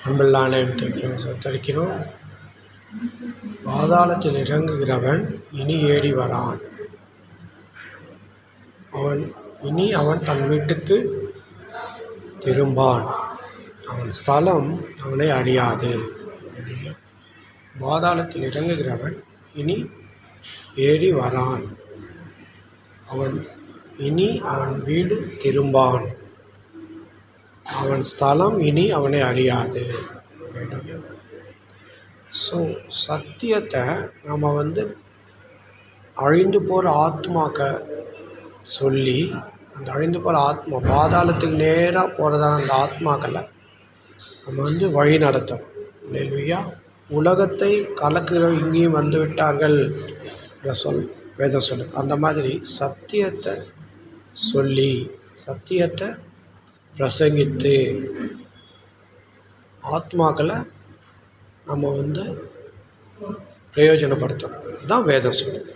அன்பில்லான சத்தரிக்கிறோம். பாதாளத்தில் இறங்குகிறவன் இனி ஏறி வரான். அவன் தன் வீட்டுக்கு திரும்பான். அவன் ஸ்தலம் அவனை அறியாது. பாதாளத்தில் இறங்குகிறவன் இனி ஏறி வரான். அவன் வீடு திரும்பான். அவன் ஸ்தலம் இனி அவனை அறியாது. ஸோ சத்தியத்தை நம்ம அழிந்து போகிற ஆத்மாக்க சொல்லி, அந்த அழிந்து போகிற ஆத்மா பாதாளத்துக்கு நேராக போகிறதான அந்த ஆத்மாக்களை நம்ம வழி நடத்தணும். இல்லையா? உலகத்தை கலக்குகிற இங்கேயும் வந்து விட்டார்கள் வேதம் சொல்லு. அந்த மாதிரி சத்தியத்தை சொல்லி, சத்தியத்தை பிரசங்கித்து ஆத்மாக்களை நம்ம பிரயோஜனப்படுத்தணும். அதுதான் வேதம் சொல்லுது.